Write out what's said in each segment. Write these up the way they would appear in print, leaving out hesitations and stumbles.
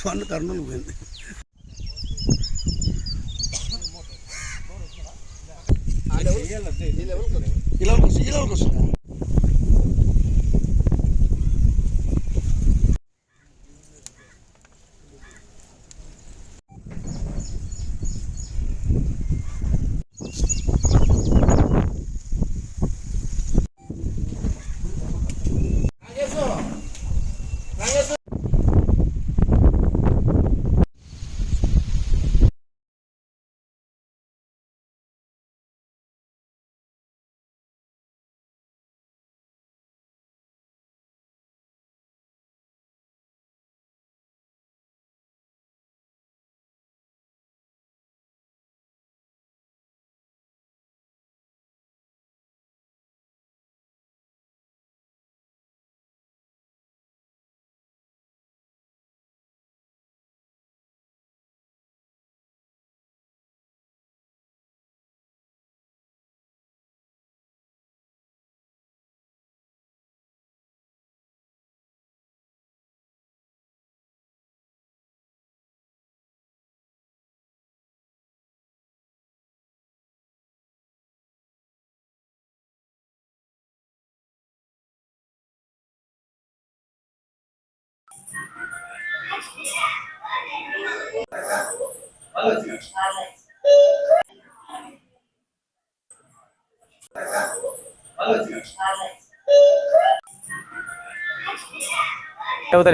Phone Kurnool పోయింది. ఇలా వస్తుంది.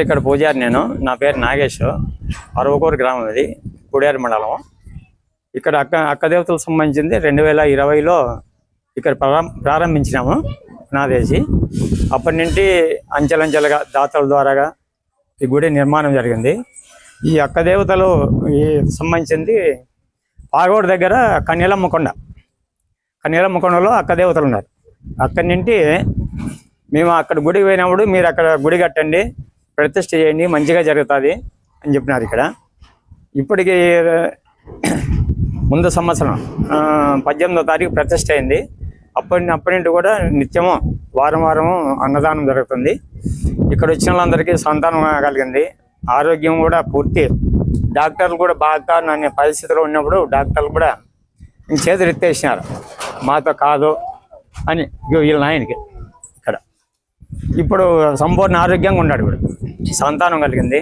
ఇక్కడ పూజారి నేను. నా పేరు నాగేష్. అరవకూరు గ్రామం, ఇది కుడియారు మండలం. ఇక్కడ అక్క దేవతలకు సంబంధించింది 2020లో ఇక్కడ ప్రారంభించినాము నాదేసి. అప్పటి నుండి అంచెలంచెలుగా దాతల ద్వారాగా ఈ గుడి నిర్మాణం జరిగింది. ఈ అక్క దేవతలు సంబంధించింది పాగోడు దగ్గర కన్యలమ్మకొండలో అక్క దేవతలు ఉన్నారు. అక్కడి నుండి మేము అక్కడ గుడికి పోయినప్పుడు మీరు అక్కడ గుడి కట్టండి, ప్రతిష్ఠ చేయండి, మంచిగా జరుగుతుంది అని చెప్పినారు. ఇక్కడ ఇప్పటికి ముందు సంవత్సరం 18వ తారీఖు ప్రతిష్ఠ అయింది. అప్పటి నుండి కూడా నిత్యము వారం అన్నదానం జరుగుతుంది. ఇక్కడ వచ్చిన వాళ్ళందరికీ సంతానం కలిగింది. ఆరోగ్యం కూడా పూర్తి. డాక్టర్లు కూడా బాగా నన్ను పరిస్థితిలో ఉన్నప్పుడు డాక్టర్లు కూడా చేతులు ఎత్తేసినారు, మాతో కాదు అని. వీళ్ళ నాయనకి ఇక్కడ ఇప్పుడు సంపూర్ణ ఆరోగ్యంగా ఉన్నాడు. కూడా సంతానం కలిగింది.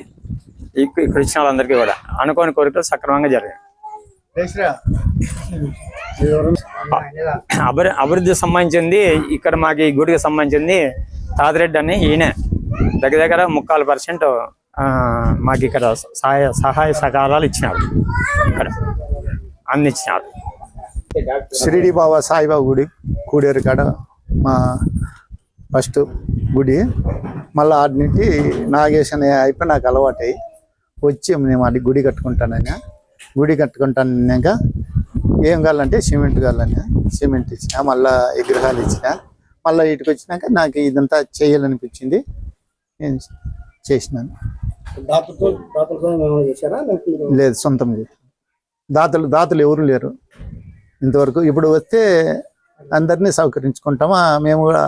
ఇక్కడ వచ్చిన వాళ్ళందరికీ కూడా అనుకోని కోరికలు సక్రమంగా జరిగాయి. అభివృద్ధి సంబంధించింది ఇక్కడ మాకు ఈ గుడికి సంబంధించింది తాతిరెడ్డి అని ఈయన దగ్గర 3% మాకు ఇక్కడ సహాయ సహకారాలు ఇచ్చినాడు. ఇక్కడ అందించినాడు. షిరిడి బాబా సాయిబాబా గుడి కూడేరు కాడ మా ఫస్ట్ గుడి. మళ్ళీ ఆటి నుంచి నాగేశ్ అనే అయిపోయి నాకు అలవాటై వచ్చి మేము అది గుడి కట్టుకుంటానన్నా. గుడి కట్టుకుంటానన్నాక ఏం కావాలంటే సిమెంట్ కావాలన్నా సిమెంట్ ఇచ్చిన, మళ్ళీ విగ్రహాలు ఇచ్చిన. మళ్ళీ ఇటుకు వచ్చినాక నాకు ఇదంతా చేయాలనిపించింది, నేను చేసినాను. లేదు, సొంతం లేదు. దాతలు ఎవరు లేరు ఇంతవరకు. ఇప్పుడు వస్తే అందరినీ సౌకరించుకుంటామా, మేము కూడా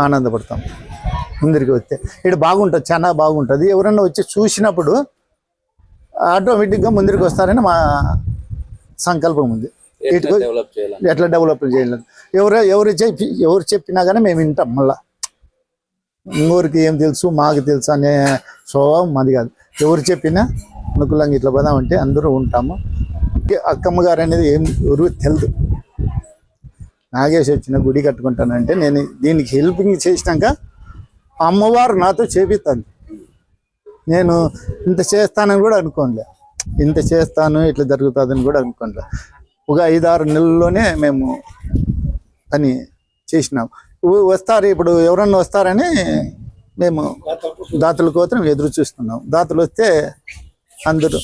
ఆనందపడతాం. ముందరికి వస్తే ఇక్కడ బాగుంటుంది, చాలా బాగుంటుంది. ఎవరన్నా వచ్చి చూసినప్పుడు ఆటోమేటిక్గా ముందరికి వస్తారని మా సంకల్పం ఉంది. ఎట్లా డెవలప్ చేయాలి, ఎవరు చెప్పినా కానీ మేము వింటాం. మళ్ళా ఇంకోరికి ఏం తెలుసు మాకు తెలుసు అనే స్వభావం మాది కాదు. ఎవరు చెప్పినా అనుకూలంగా ఇట్లా పోదామంటే అందరూ ఉంటాము. అక్కమ్మ గారు అనేది ఎవరు తెలియదు. నాగేష్ వచ్చిన గుడి కట్టుకుంటానంటే నేను దీనికి హెల్పింగ్ చేసినాక అమ్మవారు నాతో చేపిస్తాను. నేను ఇంత చేస్తానని కూడా అనుకోలే, ఇంత చేస్తాను ఇట్లా జరుగుతుందని కూడా అనుకోలే. ఒక 5-6 నెలల్లోనే మేము పని చేసినాం. వస్తారు, ఇప్పుడు ఎవరన్నా వస్తారని మేము దాతల కోసం ఎదురు చూస్తున్నాం. దాతలు వస్తే అందరూ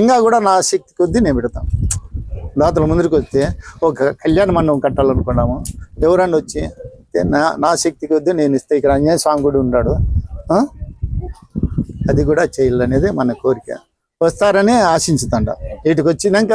ఇంకా కూడా నా శక్తి కొద్దీ నేను పెడతాం. దాతల ముందరికి వస్తే ఒక కళ్యాణ మండపం కట్టాలనుకున్నాము. ఎవరన్నా వచ్చి నా శక్తి కొద్దీ నేను ఇస్తే, ఇక్కడ ఆంజనేయ స్వామి కూడా ఉన్నాడు, అది కూడా చేయాలనేది మన కోరిక. వస్తారని ఆశించుతాండ. వీటికి వచ్చినాక